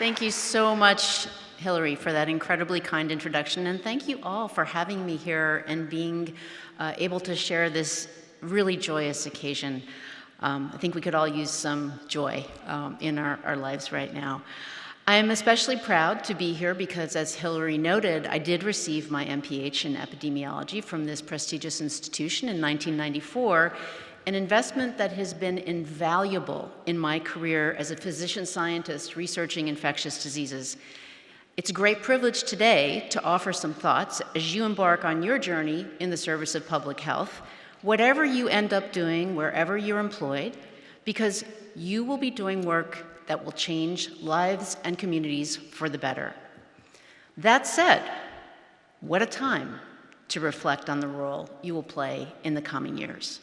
Thank you so much, Hillary, for that incredibly kind introduction, and thank you all for having me here and being able to share this really joyous occasion. I think we could all use some joy in our lives right now. I am especially proud to be here because, as Hillary noted, I did receive my MPH in epidemiology from this prestigious institution in 1994, an investment that has been invaluable in my career as a physician scientist researching infectious diseases. It's a great privilege today to offer some thoughts as you embark on your journey in the service of public health, whatever you end up doing, wherever you're employed, because you will be doing work that will change lives and communities for the better. That said, what a time to reflect on the role you will play in the coming years.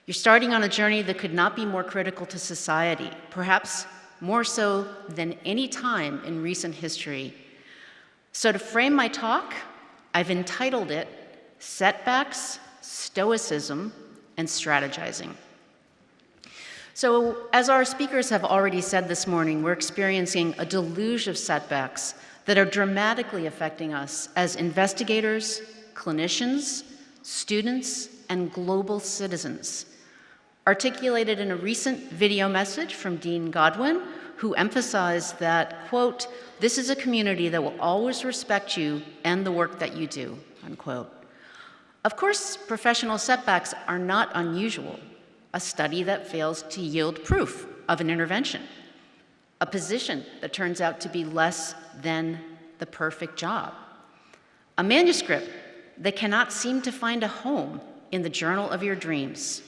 You're starting on a journey that could not be more critical to society, perhaps more so than any time in recent history. So to frame my talk, I've entitled it Setbacks, Stoicism, and Strategizing. So as our speakers have already said this morning, we're experiencing a deluge of setbacks that are dramatically affecting us as investigators, clinicians, students, and global citizens. Articulated in a recent video message from Dean Godwin, who emphasized that, quote, "This is a community that will always respect you and the work that you do," unquote. Of course, professional setbacks are not unusual. A study that fails to yield proof of an intervention, a position that turns out to be less than the perfect job, a manuscript that cannot seem to find a home in the journal of your dreams.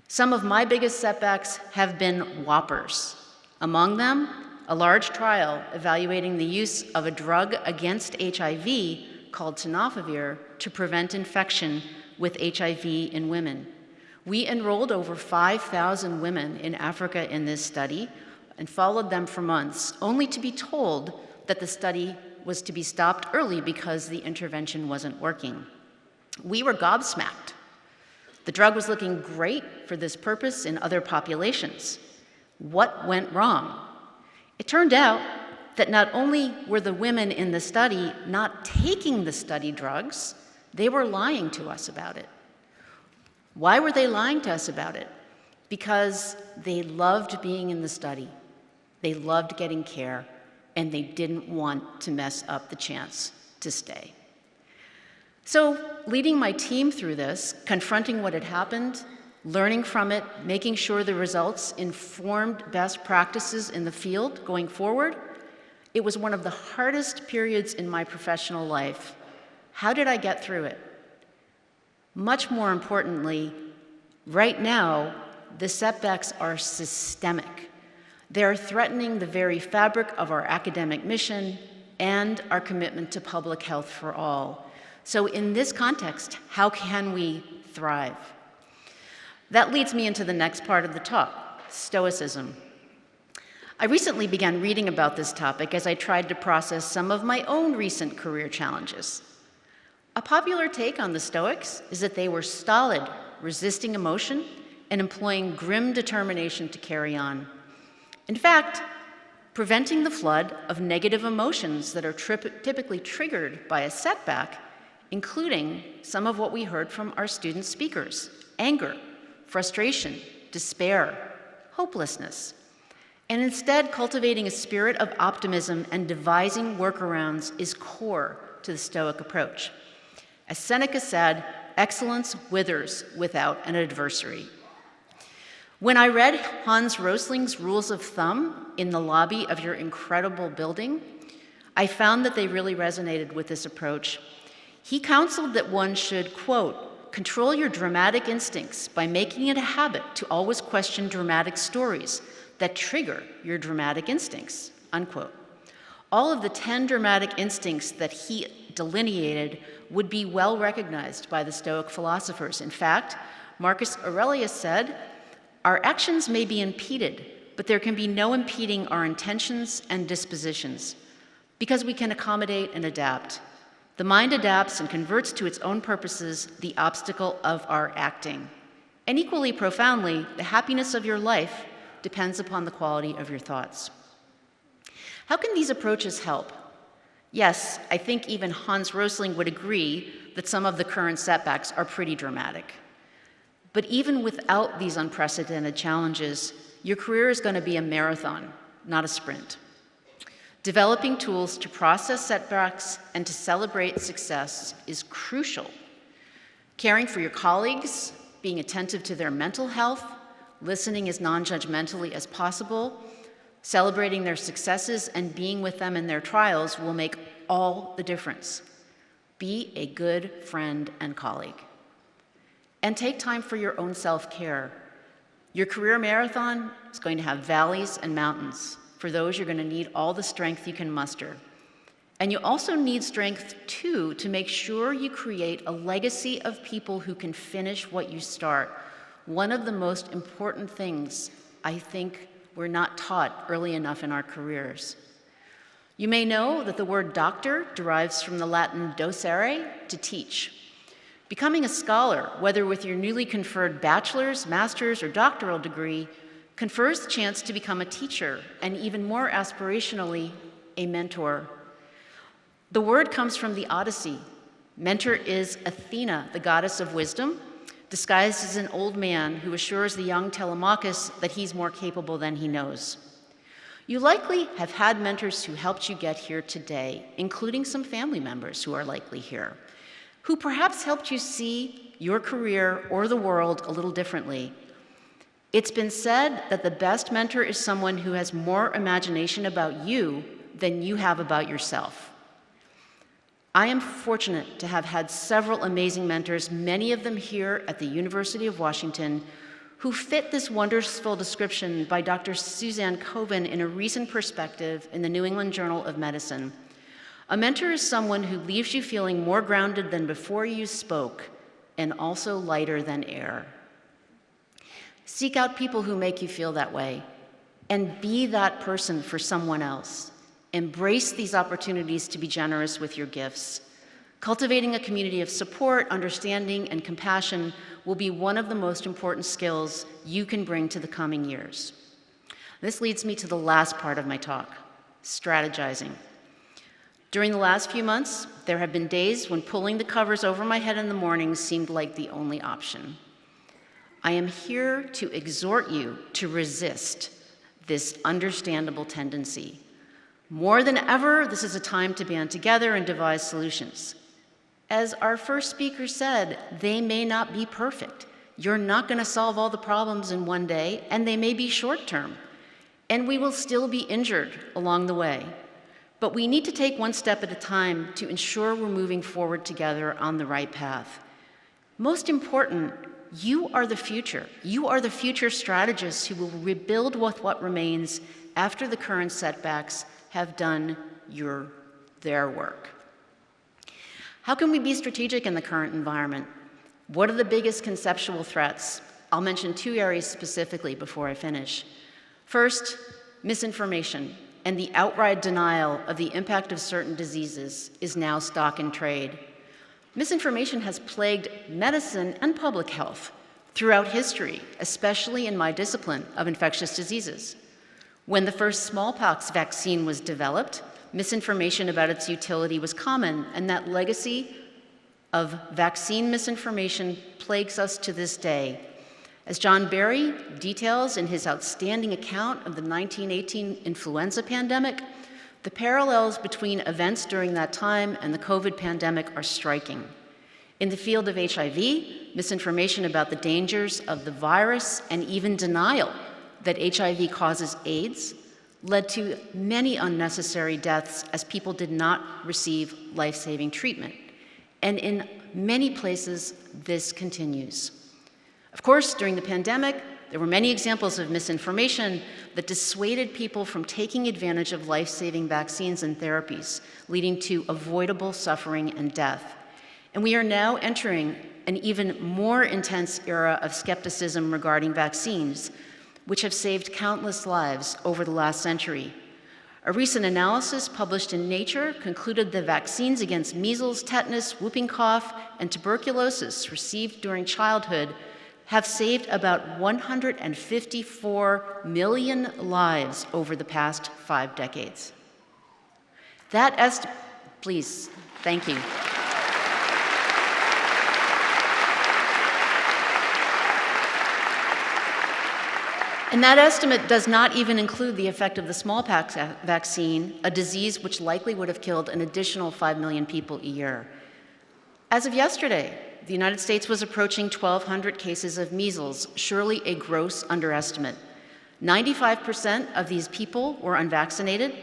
Some of my biggest setbacks have been whoppers. Among them, a large trial evaluating the use of a drug against HIV called tenofovir to prevent infection with HIV in women. We enrolled over 5,000 women in Africa in this study and followed them for months, only to be told that the study was to be stopped early because the intervention wasn't working. We were gobsmacked. The drug was looking great for this purpose in other populations. What went wrong? It turned out that not only were the women in the study not taking the study drugs, they were lying to us about it. Why were they lying to us about it? Because they loved being in the study, they loved getting care, and they didn't want to mess up the chance to stay. So, leading my team through this, confronting what had happened, learning from it, making sure the results informed best practices in the field going forward, it was one of the hardest periods in my professional life. How did I get through it? Much more importantly, right now, the setbacks are systemic. They are threatening the very fabric of our academic mission and our commitment to public health for all. So in this context, how can we thrive? That leads me into the next part of the talk, Stoicism. I recently began reading about this topic as I tried to process some of my own recent career challenges. A popular take on the Stoics is that they were stolid, resisting emotion, and employing grim determination to carry on. In fact, preventing the flood of negative emotions that are typically triggered by a setback, including some of what we heard from our student speakers: anger, frustration, despair, hopelessness, and instead cultivating a spirit of optimism and devising workarounds is core to the Stoic approach. As Seneca said, excellence withers without an adversary. When I read Hans Rosling's rules of thumb in the lobby of your incredible building, I found that they really resonated with this approach. He counseled that one should, quote, control your dramatic instincts by making it a habit to always question dramatic stories that trigger your dramatic instincts, unquote. All of the 10 dramatic instincts that he delineated would be well recognized by the Stoic philosophers. In fact, Marcus Aurelius said, "Our actions may be impeded, but there can be no impeding our intentions and dispositions, because we can accommodate and adapt. The mind adapts and converts to its own purposes the obstacle of our acting. And equally profoundly, the happiness of your life depends upon the quality of your thoughts." How can these approaches help? Yes, I think even Hans Rosling would agree that some of the current setbacks are pretty dramatic. But even without these unprecedented challenges, your career is going to be a marathon, not a sprint. Developing tools to process setbacks and to celebrate success is crucial. Caring for your colleagues, being attentive to their mental health, listening as non-judgmentally as possible, celebrating their successes and being with them in their trials will make all the difference. Be a good friend and colleague. And take time for your own self-care. Your career marathon is going to have valleys and mountains. For those, you're going to need all the strength you can muster. And you also need strength, too, to make sure you create a legacy of people who can finish what you start. One of the most important things I think we're not taught early enough in our careers. You may know that the word doctor derives from the Latin docere, to teach. Becoming a scholar, whether with your newly conferred bachelor's, master's, or doctoral degree, confers the chance to become a teacher, and even more aspirationally, a mentor. The word comes from the Odyssey. Mentor is Athena, the goddess of wisdom, disguised as an old man who assures the young Telemachus that he's more capable than he knows. You likely have had mentors who helped you get here today, including some family members who are likely here, who perhaps helped you see your career or the world a little differently. It's been said that the best mentor is someone who has more imagination about you than you have about yourself. I am fortunate to have had several amazing mentors, many of them here at the University of Washington, who fit this wonderful description by Dr. Suzanne Koven in a recent perspective in the New England Journal of Medicine. A mentor is someone who leaves you feeling more grounded than before you spoke, and also lighter than air. Seek out people who make you feel that way, and be that person for someone else. Embrace these opportunities to be generous with your gifts. Cultivating a community of support, understanding, and compassion will be one of the most important skills you can bring to the coming years. This leads me to the last part of my talk, strategizing. During the last few months, there have been days when pulling the covers over my head in the morning seemed like the only option. I am here to exhort you to resist this understandable tendency. More than ever, this is a time to band together and devise solutions. As our first speaker said, they may not be perfect. You're not going to solve all the problems in one day, and they may be short-term. And we will still be injured along the way. But we need to take one step at a time to ensure we're moving forward together on the right path. Most important, you are the future. You are the future strategists who will rebuild with what remains after the current setbacks have done their work. How can we be strategic in the current environment? What are the biggest conceptual threats? I'll mention two areas specifically before I finish. First, misinformation and the outright denial of the impact of certain diseases is now stock in trade. Misinformation has plagued medicine and public health throughout history, especially in my discipline of infectious diseases. When the first smallpox vaccine was developed, misinformation about its utility was common, and that legacy of vaccine misinformation plagues us to this day. As John Barry details in his outstanding account of the 1918 influenza pandemic, the parallels between events during that time and the COVID pandemic are striking. In the field of HIV, misinformation about the dangers of the virus and even denial that HIV causes AIDS led to many unnecessary deaths as people did not receive life-saving treatment. And in many places, this continues. Of course, during the pandemic, there were many examples of misinformation that dissuaded people from taking advantage of life-saving vaccines and therapies, leading to avoidable suffering and death. And we are now entering an even more intense era of skepticism regarding vaccines, which have saved countless lives over the last century. A recent analysis published in Nature concluded that vaccines against measles, tetanus, whooping cough, and tuberculosis received during childhood have saved about 154 million lives over the past 5 decades. Please, thank you. And that estimate does not even include the effect of the smallpox vaccine, a disease which likely would have killed an additional 5 million people a year. As of yesterday, the United States was approaching 1,200 cases of measles, surely a gross underestimate. 95% of these people were unvaccinated,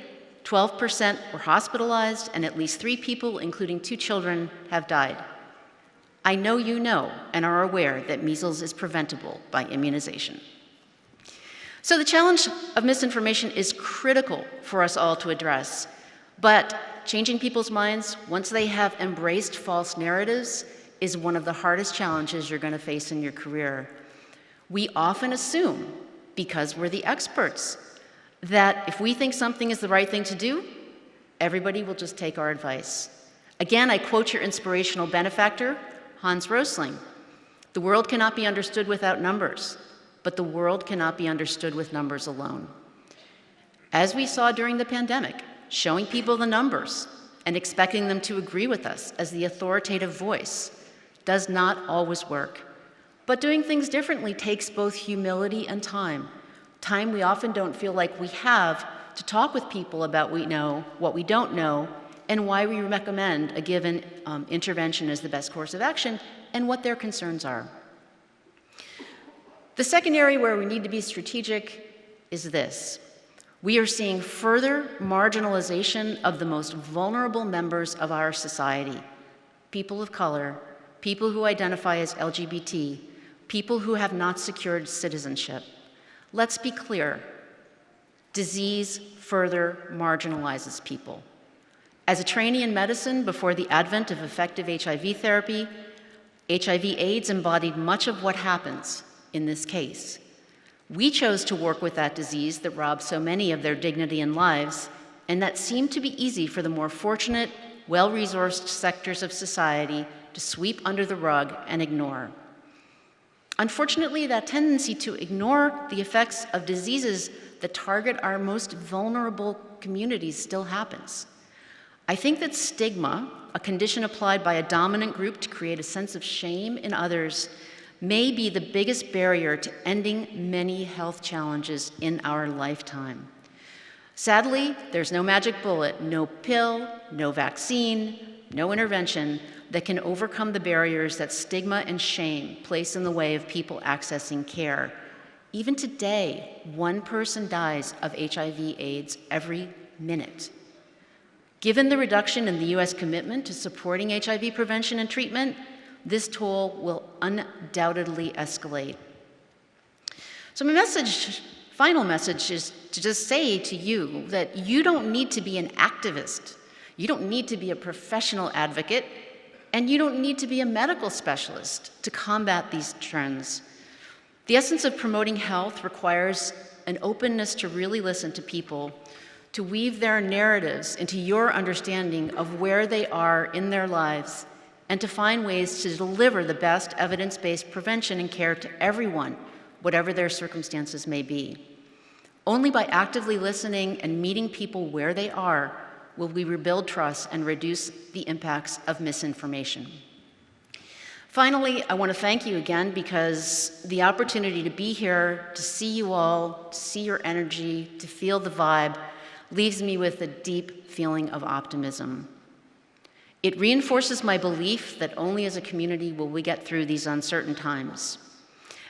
12% were hospitalized, and at least 3 people, including 2 children, have died. I know you know and are aware that measles is preventable by immunization. So the challenge of misinformation is critical for us all to address, but changing people's minds once they have embraced false narratives is one of the hardest challenges you're going to face in your career. We often assume, because we're the experts, that if we think something is the right thing to do, everybody will just take our advice. Again, I quote your inspirational benefactor, Hans Rosling. The world cannot be understood without numbers, but the world cannot be understood with numbers alone. As we saw during the pandemic, showing people the numbers and expecting them to agree with us as the authoritative voice does not always work. But doing things differently takes both humility and time. Time we often don't feel like we have to talk with people about what we don't know, and why we recommend a given intervention as the best course of action, and what their concerns are. The second area where we need to be strategic is this. We are seeing further marginalization of the most vulnerable members of our society: people of color, people who identify as LGBT, people who have not secured citizenship. Let's be clear, disease further marginalizes people. As a trainee in medicine before the advent of effective HIV therapy, HIV/AIDS embodied much of what happens in this case. We chose to work with that disease that robbed so many of their dignity and lives, and that seemed to be easy for the more fortunate, well-resourced sectors of society to sweep under the rug and ignore. Unfortunately, that tendency to ignore the effects of diseases that target our most vulnerable communities still happens. I think that stigma, a condition applied by a dominant group to create a sense of shame in others, may be the biggest barrier to ending many health challenges in our lifetime. Sadly, there's no magic bullet, no pill, no vaccine, no intervention that can overcome the barriers that stigma and shame place in the way of people accessing care. Even today, 1 person dies of HIV/AIDS every minute. Given the reduction in the US commitment to supporting HIV prevention and treatment, this toll will undoubtedly escalate. So my final message is to just say to you that you don't need to be an activist, you don't need to be a professional advocate, and you don't need to be a medical specialist to combat these trends. The essence of promoting health requires an openness to really listen to people, to weave their narratives into your understanding of where they are in their lives, and to find ways to deliver the best evidence-based prevention and care to everyone, whatever their circumstances may be. Only by actively listening and meeting people where they are will we rebuild trust and reduce the impacts of misinformation. Finally, I want to thank you again, because the opportunity to be here, to see you all, to see your energy, to feel the vibe, leaves me with a deep feeling of optimism. It reinforces my belief that only as a community will we get through these uncertain times.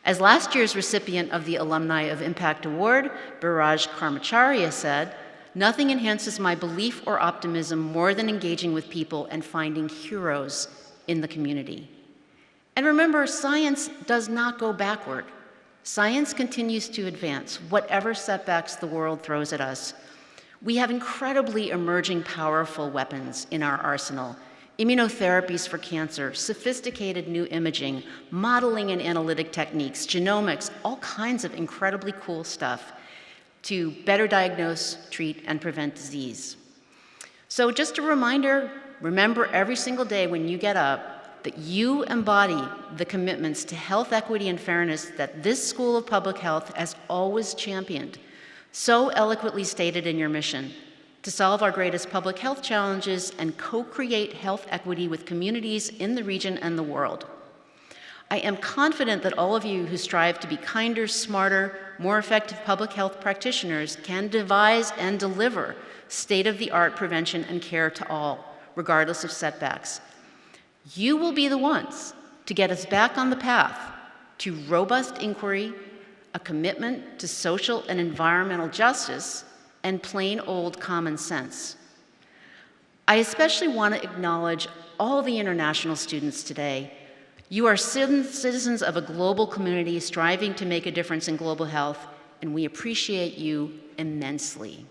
As last year's recipient of the Alumni of Impact Award, Biraj Karmacharya, said, "Nothing enhances my belief or optimism more than engaging with people and finding heroes in the community." And remember, science does not go backward. Science continues to advance, whatever setbacks the world throws at us. We have incredibly emerging powerful weapons in our arsenal: immunotherapies for cancer, sophisticated new imaging, modeling and analytic techniques, genomics, all kinds of incredibly cool stuff to better diagnose, treat, and prevent disease. So just a reminder, remember every single day when you get up that you embody the commitments to health equity and fairness that this School of Public Health has always championed, so eloquently stated in your mission. to solve our greatest public health challenges and co-create health equity with communities in the region and the world. I am confident that all of you who strive to be kinder, smarter, more effective public health practitioners can devise and deliver state-of-the-art prevention and care to all, regardless of setbacks. You will be the ones to get us back on the path to robust inquiry, a commitment to social and environmental justice, and plain old common sense. I especially want to acknowledge all the international students today. You are citizens of a global community striving to make a difference in global health, and we appreciate you immensely.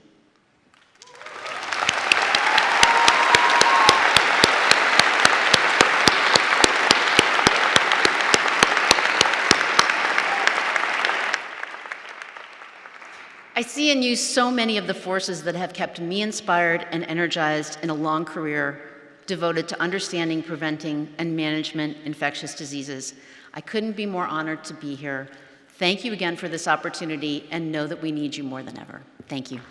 I see in you so many of the forces that have kept me inspired and energized in a long career devoted to understanding, preventing, and management infectious diseases. I couldn't be more honored to be here. Thank you again for this opportunity, and know that we need you more than ever. Thank you.